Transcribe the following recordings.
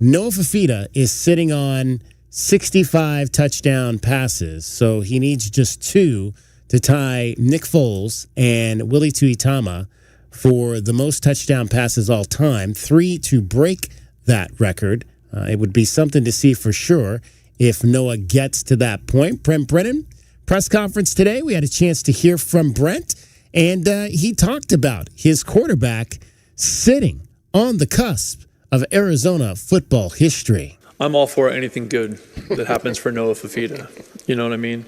Noah Fifita is sitting on 65 touchdown passes, so he needs just 2 to tie Nick Foles and Willie Tuitama for the most touchdown passes all time, 3 to break that record. It would be something to see for sure if Noah gets to that point. Brent Brennan, press conference today. We had a chance to hear from Brent, and he talked about his quarterback sitting on the cusp of Arizona football history. I'm all for anything good that happens for Noah Fifita. You know what I mean?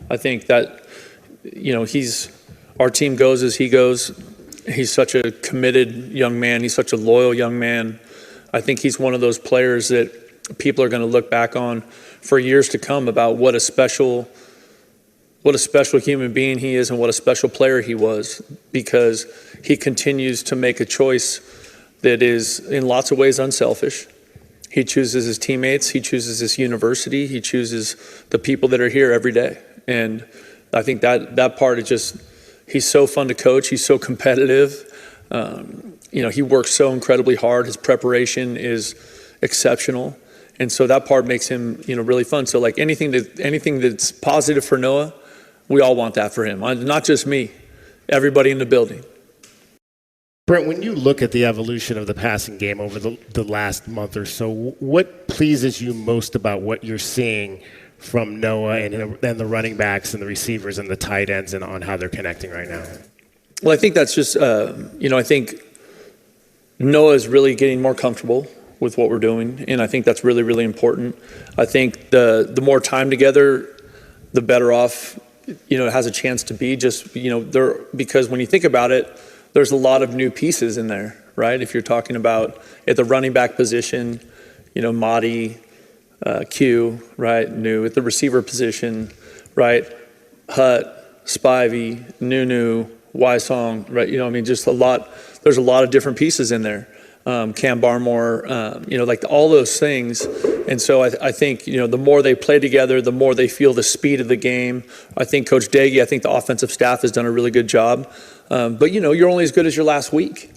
I think that, our team goes as he goes. He's such a committed young man. He's such a loyal young man. I think he's one of those players that people are going to look back on for years to come about what a special human being he is and what a special player he was, because he continues to make a choice that is in lots of ways unselfish. He chooses his teammates, he chooses his university, he chooses the people that are here every day. And I think that part is just, he's so fun to coach, he's so competitive. He works so incredibly hard, his preparation is exceptional. And so that part makes him, really fun. So like anything that's positive for Noah, we all want that for him. Not just me, everybody in the building. Brent, when you look at the evolution of the passing game over the last month or so, what pleases you most about what you're seeing from Noah and the running backs and the receivers and the tight ends and on how they're connecting right now? Well, I think that's just, I think Noah is really getting more comfortable with what we're doing, and I think that's really, really important. I think the more time together, the better off, it has a chance to be just, because when you think about it, there's a lot of new pieces in there, right? If you're talking about at the running back position, Mahdi, Q, right, new. At the receiver position, right, Hutt, Spivey, Nunu, Wysong, right, just a lot. There's a lot of different pieces in there. Cam Barmore, like all those things. And so I think, the more they play together, the more they feel the speed of the game. I think Coach Daggy, I think the offensive staff has done a really good job. But, you're only as good as your last week,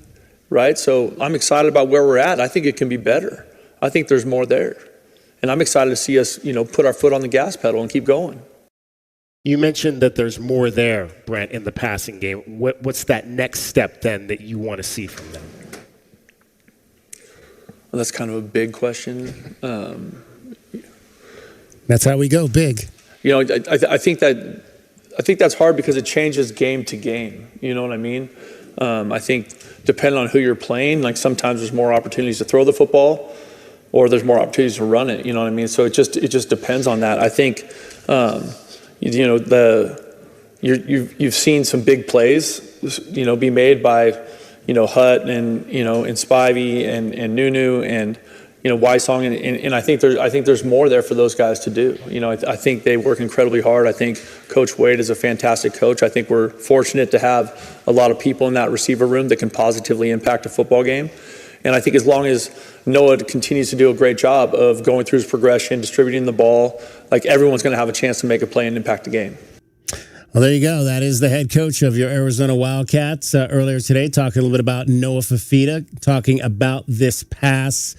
right? So I'm excited about where we're at. I think it can be better. I think there's more there. And I'm excited to see us, put our foot on the gas pedal and keep going. You mentioned that there's more there, Brent, in the passing game. What's that next step then that you want to see from them? Well, that's kind of a big question. That's how we go, big. I think that's hard because it changes game to game. You know what I mean? I think depending on who you're playing, like sometimes there's more opportunities to throw the football, or there's more opportunities to run it. You know what I mean? So it just depends on that. I think you've seen some big plays, be made by Hutt and and Spivey and Nunu and Wysong and I think there's more there for those guys to do. I think they work incredibly hard. I think Coach Wade is a fantastic coach. I think we're fortunate to have a lot of people in that receiver room that can positively impact a football game. And I think as long as Noah continues to do a great job of going through his progression, distributing the ball, like everyone's going to have a chance to make a play and impact the game. Well, there you go. That is the head coach of your Arizona Wildcats earlier today, talking a little bit about Noah Fifita, talking about this pass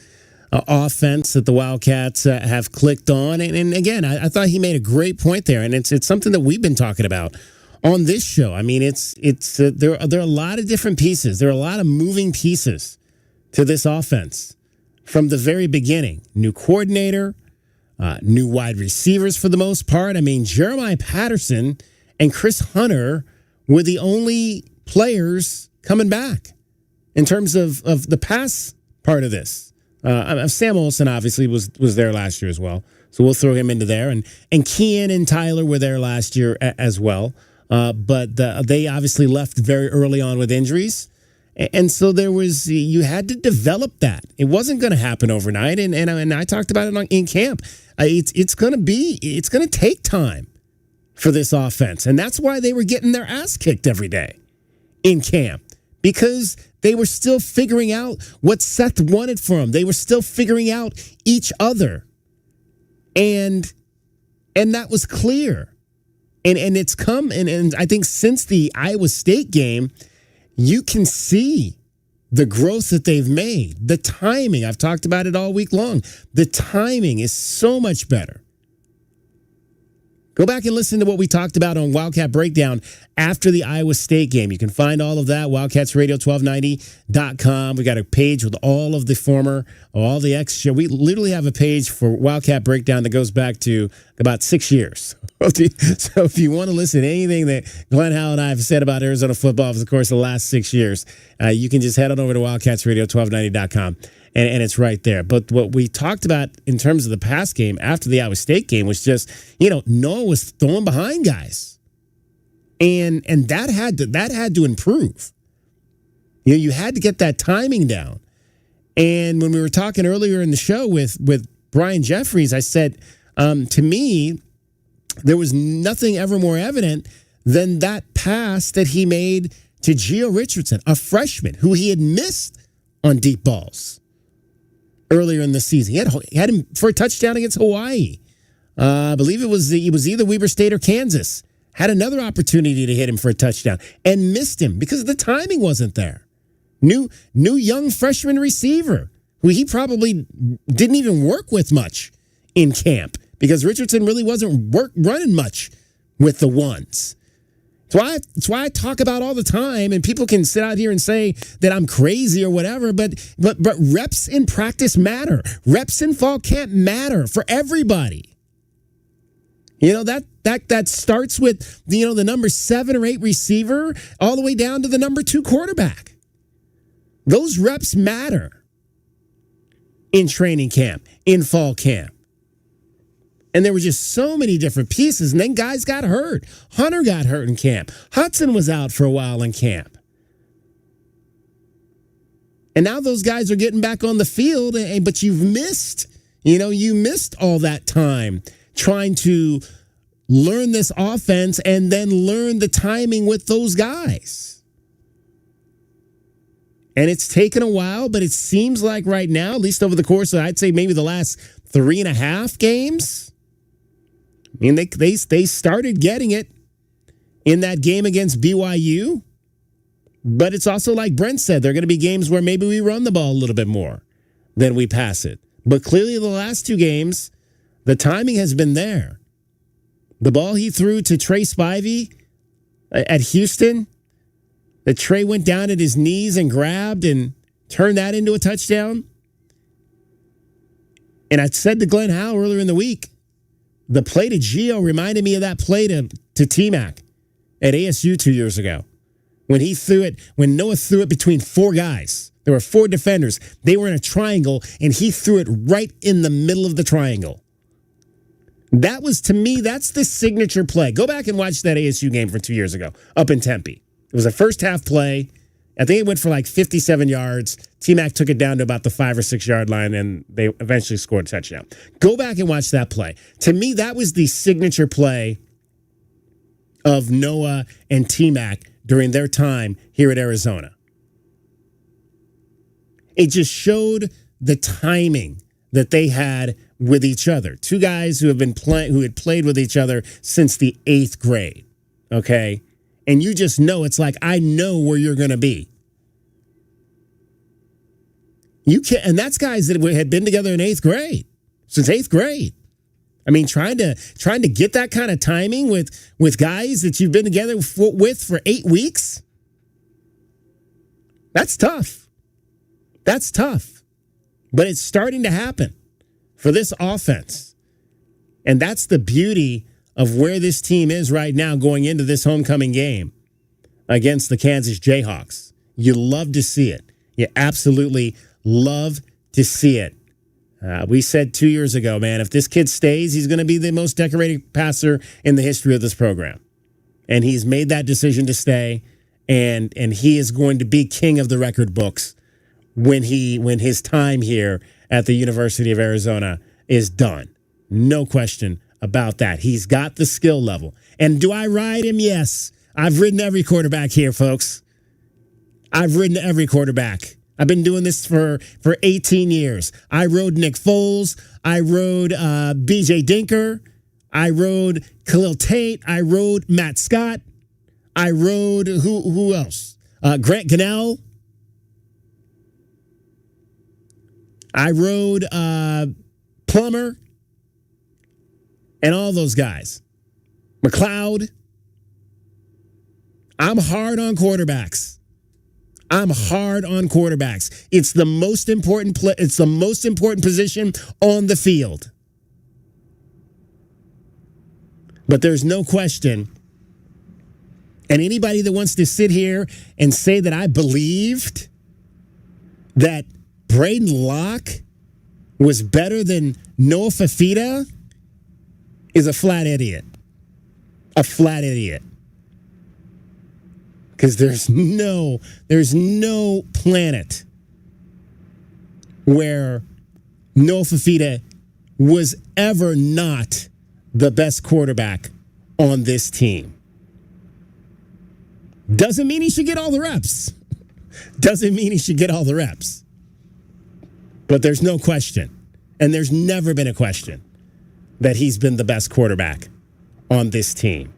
offense that the Wildcats have clicked on. And again, I thought he made a great point there, and it's something that we've been talking about on this show. I mean, there are a lot of different pieces. There are a lot of moving pieces to this offense from the very beginning. New coordinator, new wide receivers for the most part. I mean, Jeremiah Patterson and Chris Hunter were the only players coming back in terms of the pass part of this. Sam Olsen obviously was there last year as well, so we'll throw him into there. And Kean and Tyler were there last year as well, but they obviously left very early on with injuries. And so you had to develop that. It wasn't going to happen overnight, and I talked about it in camp. It's going to take time for this offense, and that's why they were getting their ass kicked every day in camp, because they were still figuring out what Seth wanted from them. They were still figuring out each other, and that was clear. And it's come, and I think since the Iowa State game, you can see the growth that they've made, the timing. I've talked about it all week long. The timing is so much better. Go back and listen to what we talked about on Wildcat Breakdown after the Iowa State game. You can find all of that, wildcatsradio1290.com. We got a page with all of the all the extra. We literally have a page for Wildcat Breakdown that goes back to about 6 years. So if you want to listen to anything that Glenn Howell and I have said about Arizona football over the course of the last 6 years, you can just head on over to wildcatsradio1290.com. And it's right there. But what we talked about in terms of the pass game after the Iowa State game was just, Noah was throwing behind guys. And that had to improve. You had to get that timing down. And when we were talking earlier in the show with Brian Jeffries, I said, to me, there was nothing ever more evident than that pass that he made to Gio Richardson, a freshman who he had missed on deep balls earlier in the season. He had him for a touchdown against Hawaii. I believe it was either Weber State or Kansas. Had another opportunity to hit him for a touchdown and missed him because the timing wasn't there. New young freshman receiver who he probably didn't even work with much in camp because Richardson really wasn't running much with the ones. It's why I talk about all the time, and people can sit out here and say that I'm crazy or whatever, but reps in practice matter. Reps in fall camp matter for everybody. That starts with the number 7 or 8 receiver all the way down to the number 2 quarterback. Those reps matter in training camp, in fall camp. And there were just so many different pieces. And then guys got hurt. Hunter got hurt in camp. Hudson was out for a while in camp. And now those guys are getting back on the field. But you've missed, you missed all that time trying to learn this offense and then learn the timing with those guys. And it's taken a while, but it seems like right now, at least over the course of, I'd say maybe the last 3.5 games, I mean, they started getting it in that game against BYU, but it's also like Brent said, there are going to be games where maybe we run the ball a little bit more than we pass it. But clearly the last 2 games, the timing has been there. The ball he threw to Trey Spivey at Houston, that Trey went down at his knees and grabbed and turned that into a touchdown. And I said to Glenn Howell earlier in the week, the play to Gio reminded me of that play to T-Mac at ASU 2 years ago. When Noah threw it between 4 guys. There were 4 defenders. They were in a triangle, and he threw it right in the middle of the triangle. That was, to me, that's the signature play. Go back and watch that ASU game from 2 years ago up in Tempe. It was a first half play. I think it went for like 57 yards. T-Mac took it down to about the 5 or 6 yard line, and they eventually scored a touchdown. Go back and watch that play. To me, that was the signature play of Noah and T-Mac during their time here at Arizona. It just showed the timing that they had with each other. 2 guys who had played with each other since the 8th grade. Okay? And you just know, it's like, I know where you're going to be. And that's guys that had been together in 8th grade, since 8th grade. I mean, trying to get that kind of timing with guys that you've been together with for 8 weeks, that's tough. That's tough. But it's starting to happen for this offense. And that's the beauty of where this team is right now going into this homecoming game against the Kansas Jayhawks. You love to see it. You absolutely love to see it. We said 2 years ago, man, if this kid stays, he's going to be the most decorated passer in the history of this program. And he's made that decision to stay, and he is going to be king of the record books when his time here at the University of Arizona is done. No question about that. He's got the skill level. And do I ride him? Yes. I've ridden every quarterback here, folks. I've ridden every quarterback. I've been doing this for 18 years. I rode Nick Foles. I rode B.J. Dinker. I rode Khalil Tate. I rode Matt Scott. I rode who else? Grant Gunnell. I rode Plummer and all those guys. McLeod. I'm hard on quarterbacks. It's the most important it's the most important position on the field. But there's no question. And anybody that wants to sit here and say that I believed that Braden Locke was better than Noah Fifita is a flat idiot. A flat idiot. Because there's no planet where Noah Fifita was ever not the best quarterback on this team. Doesn't mean he should get all the reps. But there's no question, and there's never been a question, that he's been the best quarterback on this team.